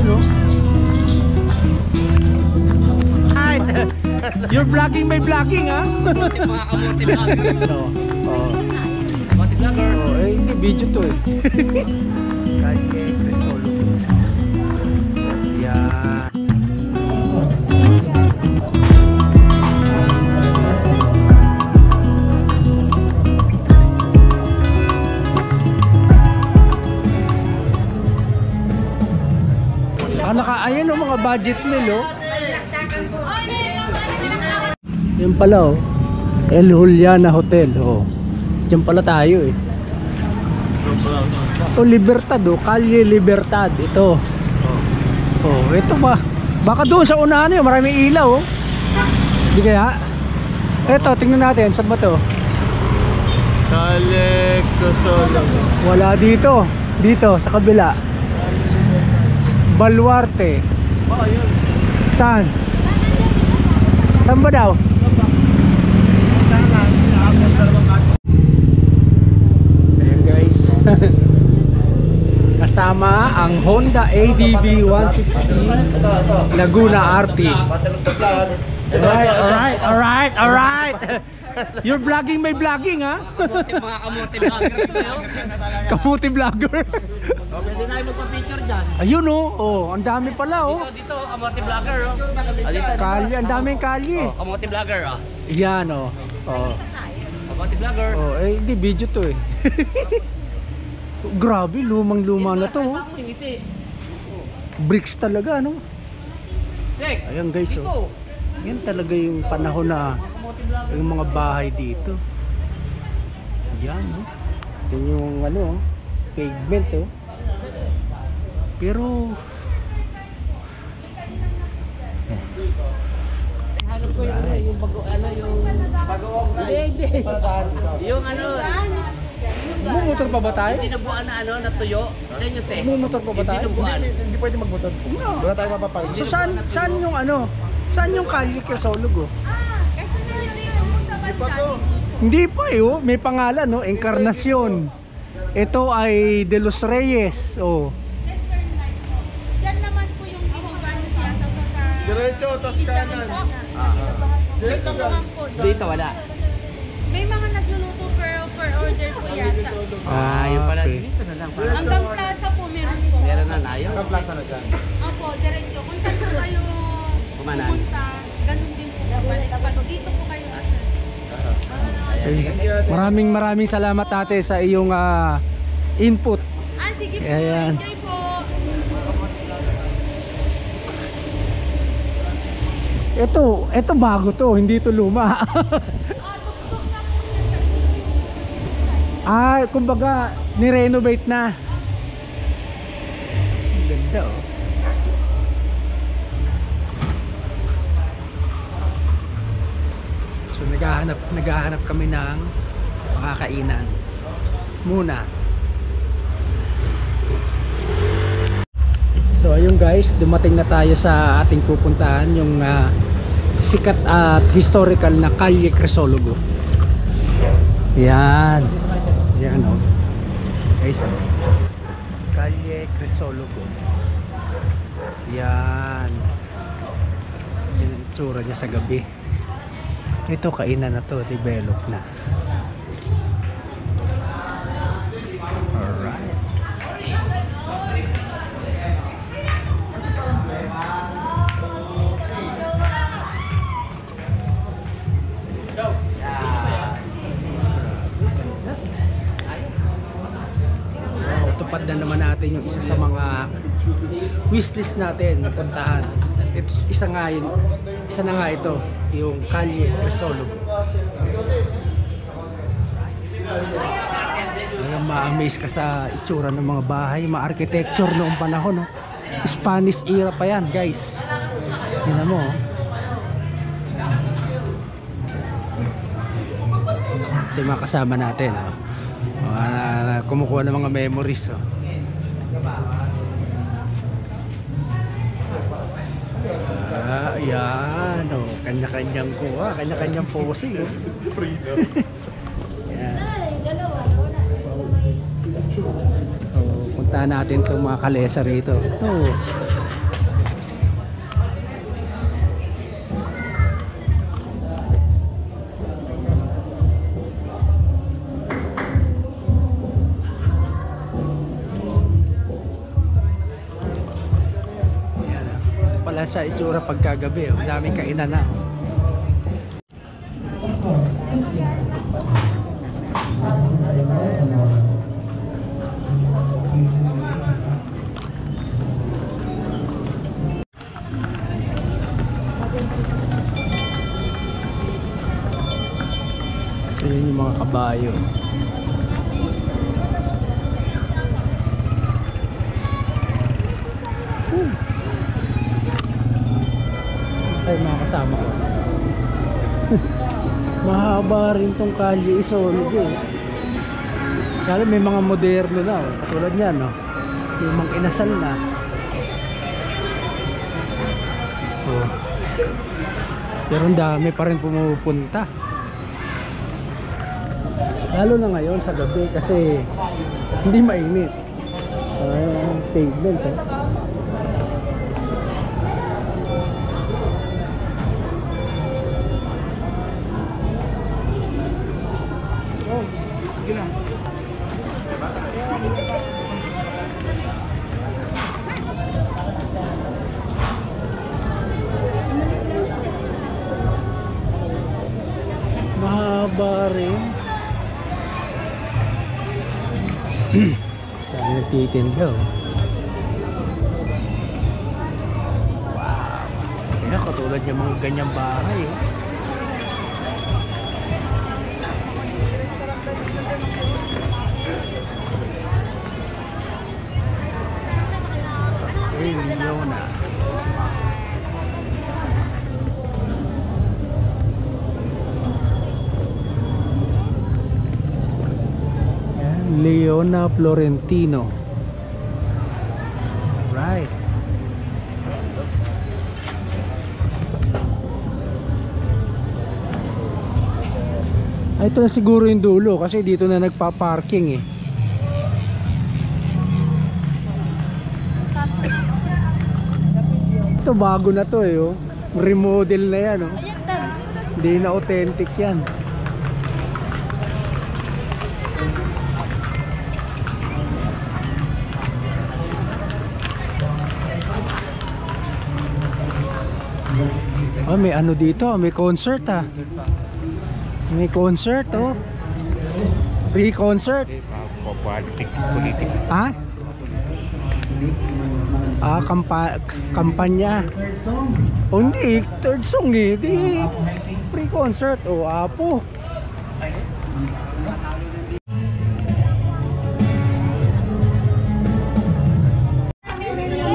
Ayun oh. You're vlogging by vlogging ha? Mga kamote vlogger. Kamote vlogger. Oh, eh hindi video to eh. Calle Crisologo. Yan. Ayan o mga budget meal oh. Yan pala oh, El Juliana Hotel oh. Diyan pala tayo eh. Ito Libertad oh, Calle Libertad ito. Oh, ito ba? Baka doon sa unahan yun, maraming ilaw oh. Hindi kaya? Ito, tingnan natin, saan ba to? Calle Crisologo. Wala dito. Dito, sa kabila Baluarte. Oh, yun. Saan? Saan ba daw? Ayan guys. Kasama ang Honda ADV 160 Laguna RT. Alright. You're vlogging by vlogging ha? Mga kamote vlogger. Kamuti vlogger. Pwede na kayo magpa-picture dyan. Ayun oh, ang dami pala oh. Dito, kamote vlogger oh. Dito. Kalye, ang daming kalye. Kamote vlogger oh. Yan oh. Kamote vlogger. Oh, eh hindi video to eh. Grabe, lumang-luma na to oh. Bricks talaga no. Ayan guys oh. Yan talaga yung panahon na yung mga bahay dito. Yan oh. Yan yung ano, pavement oh. Pero Hanap ko yung bago yung ano. motor pa ba tayo? Dinubuan na ano, natuyo. Sa inyo te. Motor pa ba tayo? Dinubuan. Hindi pwede magmotor. Wala tayo mapapag. So saan yung ano? Saan yung Calle Crisologo? Hindi pa eh oh, may pangalan no, Encarnacion. Ito ay De Los Reyes oh. Yan naman po yung ginugan niya sa Diretso, tas kanan. Diretso ka. Dito wala. may mga nagluluto per order po yata. Yung pala okay. dito na lang. Hanggang plaza po meron po. Meron na na yun. Ang plaza na dyan. Opo, diretso. Kung saan po kayo Kumanan. pumunta, ganun din po. Balik dito po kayo asa. Maraming salamat ate sa iyong input. Sige po, Ayan. enjoy po. Ito bago to, hindi to luma. Kumbaga ni-renovate na. Ang ganda oh. So naghahanap kami ng makakainan muna. So ayun guys, dumating na tayo sa ating pupuntahan, yung sikat at historical na Calle Crisologo. Yan oh guys oh. Calle Crisologo. Yan yung itsura niya sa gabi. Ito kainan na to, develop na. Alright. Tupad na naman natin yung isa sa mga wishlist natin na puntahan. Ito, isa na nga ito, yung Calle Crisologo. Ma-amaze ka sa itsura ng mga bahay, mga architecture noong panahon no? Spanish era pa yan guys. Yun mo oh. Ito yung mga kasama natin oh. Kumukuha ng mga memories oh. Yan oh. Kanya-kanyang kuha, kanya-kanyang posing oh. Yan. Puntahan natin itong mga kalesa rito. Ito pala sa itsura pagkagabi. Ang daming kainan na. Ayan yung mga kabayo. Ay, mga kasama ko. Mahaba rin tong kalye Isolde eh. Kaya may mga moderno na oh. Katulad yan no? Yung mga inasal na oh. Pero ang dami pa rin pumupunta, lalo na ngayon sa gabi kasi hindi mainit. Pavement eh. Sige lang. Mahaba rin. Saan nagtitinda oh. Wow. Kaya katulad yung mga ganyang bahay oh. Leona. Leona Florentino. Right. Ay, ito na siguro yung dulo kasi dito na nagpa-parking eh. Ito bago na to eh oh. Remodel na yan oh. Hindi na authentic yan. Oh, may ano dito, may concert ah. May concert oh. Free concert. Politics, politics. Ha? Ah, kampanya. Oh, hindi, third song eh. Di free concert. Oh, apo.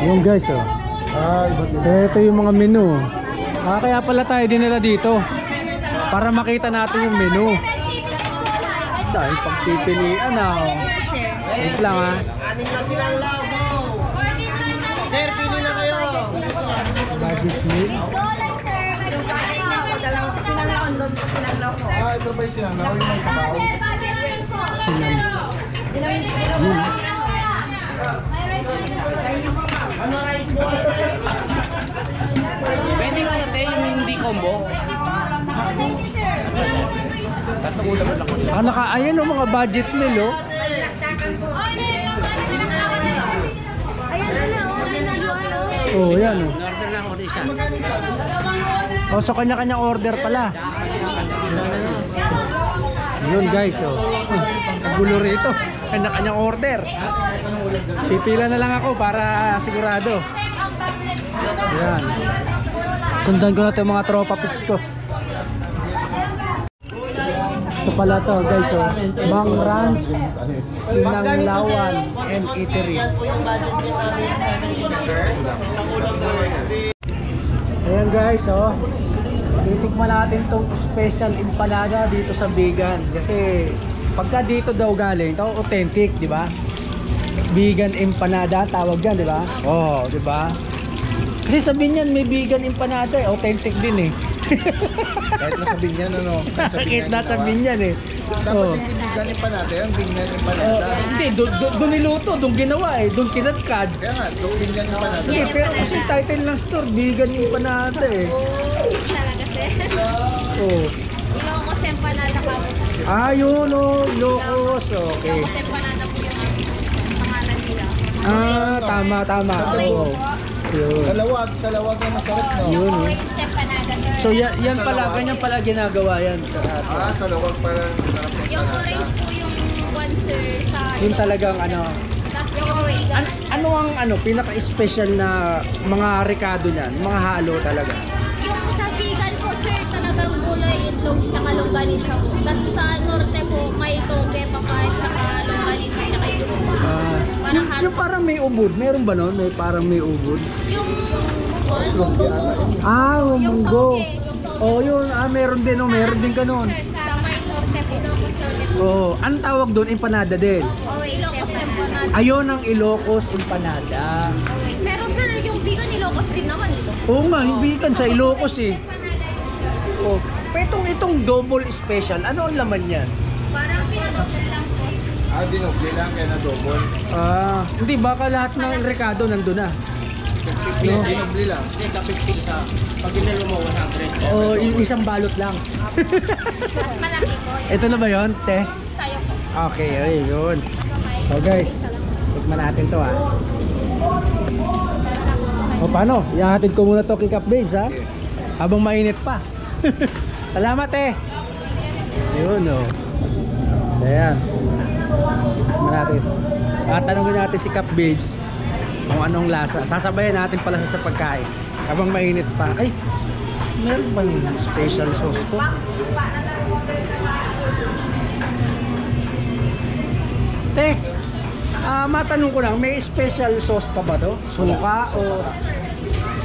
Yung guys oh. Ito yung mga menu. Ah, kaya pala tayo dinala dito para makita natin yung menu. Dahil pagpipilian na oh. Wait lang ha. Anim na silang logo. Sir, pili na kayo. Baggage meal. Ito ba yung sinanaw? Yung may kabaw? Ano rice boy? Pwede nga natin yung hindi combo. Tatlong ulam lang ako. Ah, ayan oh, mga budget meal oh. Oh, yan oh. In-order na ako ng isa. Oh, so kanya-kanyang order pala. Yun guys oh. Gulo rito. Kanya-kanyang order. Pipila na lang ako para sigurado. Yan. Sundan ko na ito mga tropa pips ko. Ito pala to guys oh. Bang Ranch, Sinanglawan and Eatery. Yan po yung budget nyo namin sa 7 Ayan guys oh. Titikman natin tong special empanada dito sa Bigan. Kasi pagka dito daw galing, ito authentic, di ba? Bigan empanada tawag yan, di ba? Oh, di ba? Kasi sabihin niyan may Bigan empanada, eh. Authentic din eh. Kahit nasa binyan, ano? Kahit nasa Binyan eh. Dapat yung binyan pa natin, ang binyan pa natin. Hindi, doon niluto, doon ginawa eh. Doon kinadkad. Kaya nga, yung binyan pa natin. Hindi, pero kasi title ng store, Bigan empanada eh. Talaga sir. Oh. Ilocos empanada ka po. Ah, yun oh, Ilocos. Okay. Ilocos empanada po yung pangalan nila. Ah, tama. Oh. Yun. Sa lawag na masarap, no? Yun. Orange empanada, sir. So yan pala, ganyan pala ginagawa yan. Sa lawag pala masarap. Yung orange po yung one, sir, sa Yung talagang ano. Tapos yung orange. Ano ang pinaka-special na mga rekado niyan? Mga halo talaga. Yung sa vegan po, sir, talagang gulay, itlog, tsaka longganisa po. Tapos sa norte po, may toge, papaya, tsaka longganisa, tsaka itlog. Parang halo. Yung parang may ubod. Meron ba nun? May parang may ubod. Yung munggo po. Yung munggo. Yung toge. Oh, yun. Meron din. Oh, meron din ganun. Sa may norte po. Oh, ang tawag doon, empanada din. Ilocos empanada. Ayun ang Ilocos empanada. Pero sir, yung vegan Ilocos din naman, di ba? Oo nga, yung vegan sa Ilocos eh. Oh, pero itong double special, ano ang laman niyan? Parang pinadobel lang po. Dinoble lang kaya na double. Hindi, baka lahat ng rekado nandun na. Dinoble lang. Hindi, kapit sa pag inalo mo 100. O, isang balot lang. Mas malaki po. Ito na ba yun, te? Tayo po. Okay, ay, yun. So guys, tikman natin to O paano? Ihahatid ko muna to kay Cap Babes ha? Habang mainit pa. Salamat eh. Yun Ayan. Tikman natin. Tanungin natin si Cap Babes kung anong lasa. Sasabayan natin pala sa pagkain habang mainit pa. Ay, meron bang special sauce to? Te, matanong ko lang, may special sauce pa ba to? Suka o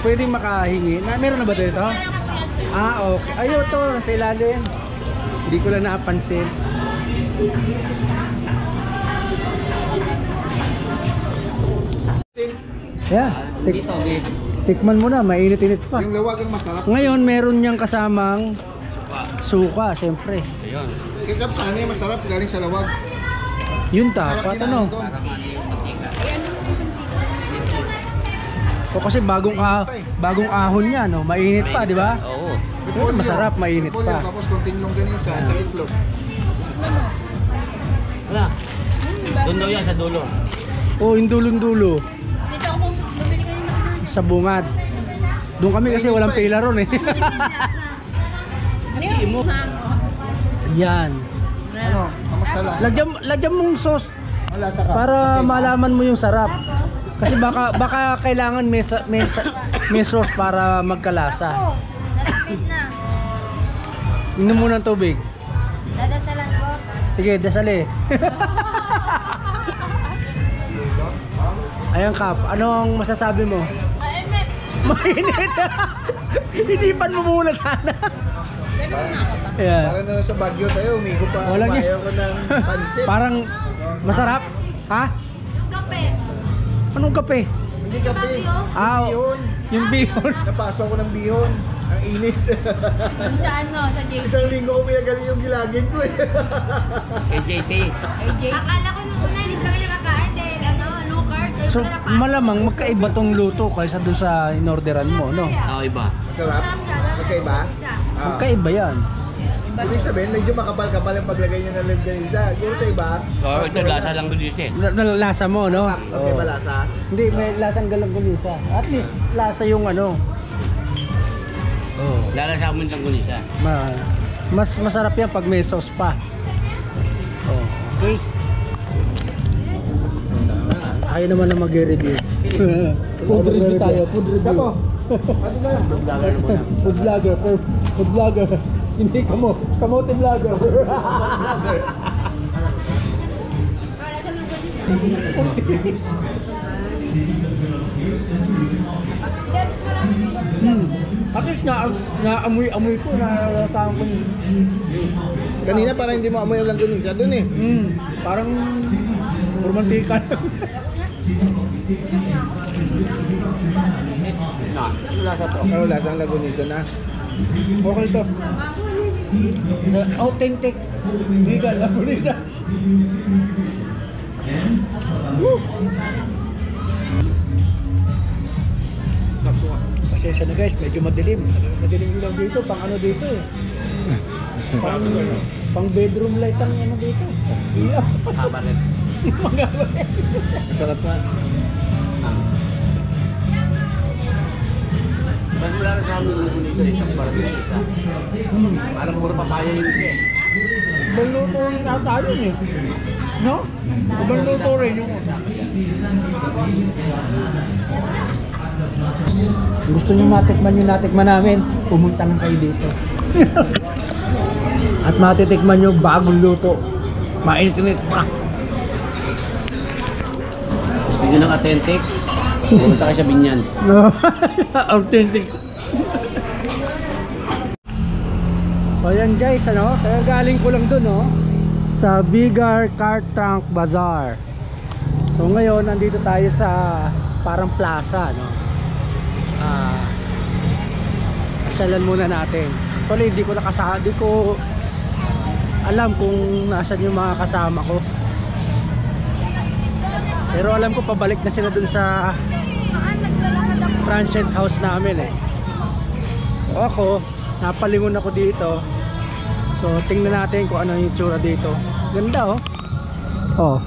pwedeng makahingi? Meron na ba dito? Okay. Ayun to, sa ilalim. Hindi ko lang napansin. Yeah, tikman mo na, mainit-init pa. Yung lawag ang masarap. Ngayon, meron niyang kasamang suka, siyempre. Ayun. Kaya Kap, sa ano yung masarap galing sa lawag? Yun dapat, ano? Parang ano yung mantika. O kasi bagong ahon niya, no? Mainit pa, di ba? Oo. Yun, masarap, mainit Repolyo, pa. Tapos konting longganisa at saka itlog. Wala. Doon daw yan sa dulo. O, yung dulong-dulo. Dito ako bumili kanina. Sa bungad. Doon kami kasi walang pila ron eh. Ano yun? Yan. Ano? Kamusta lasa? Lagyan mong sauce Ang lasa ka? para malaman mo yung sarap. Kasi baka kailangan may sauce para magkalasa. Oh, nasakit na. Inom muna ng tubig. Dadasalan ko. Sige, dasali. Ayan Kap, anong masasabi mo? Ay, may. Mainit. Hinipan mo muna sana. Ganun na ako pa. Ayan. Parang na sa Baguio tayo, umigo pa. Wala niya. Ayaw ko ng pansit. Parang masarap. Ha? Yung kape. Anong kape? Hindi kape. Ah, yung bihon. Napasok ko ng bihon. Ang init. Sa ano, sa JT. Isang linggo ko pinagaling yung gilagin ko eh. Kay JT. Akala ko nung una hindi talaga nakakain dahil low carb. So, malamang magkaiba tong luto kaysa doon sa inorderan mo, no? Oo, iba. Masarap. Magkaiba? Magkaiba yan. Ibig sabihin, medyo makapal-kapal yung paglagay niyo ng longganisa. Yung sa iba, Oo, ito lasa lang doon dito. Lasa mo, no? magkaiba Oo. lasa. Hindi, may lasang galanggunisa. At least, lasa yung ano. Oh. Lalasa mo yung gulita. Mas masarap yan pag may sauce pa. Oh, okay. Ayaw naman na mag-review. Food review tayo, food review. Ako, ano na? Food vlogger, food vlogger. Hindi kamote vlogger. At least naamoy ko, narasahan ko yun. Kanina parang hindi mo amoy ang longganisa dun eh. Parang romantika. Lasa to. Ano lasa ang longganisa na? Okay to. Authentic. Vegan. Vegan. Pasensya na guys, medyo madilim. Madilim lang dito, pang ano dito eh. Pang bedroom light ang ano dito. Yeah. Kabaret. Masarap na. marami langgunisa dito para sa isa. Parang puro papaya yun eh. Ibang luto rin ata yun eh. No? Ibang luto rin yung gusto nyo matikman yung natikman namin, pumunta lang kayo dito. At matitikman nyo bagong luto. Mainit-init pa. Gusto nyo ng authentic? Pumunta kayo sa Binyan. Authentic. So yan guys, ano? Kaya galing ko lang dun, no? Sa Bigar Car Trunk Bazaar. So ngayon, nandito tayo sa parang plaza, no? Asyalan muna natin. Actually, hindi ko alam kung nasan yung mga kasama ko. Pero alam ko pabalik na sila dun sa transient house namin eh. So ako, napalingon ako dito. So tingnan natin kung ano yung tsura dito. Ganda oh. Oh.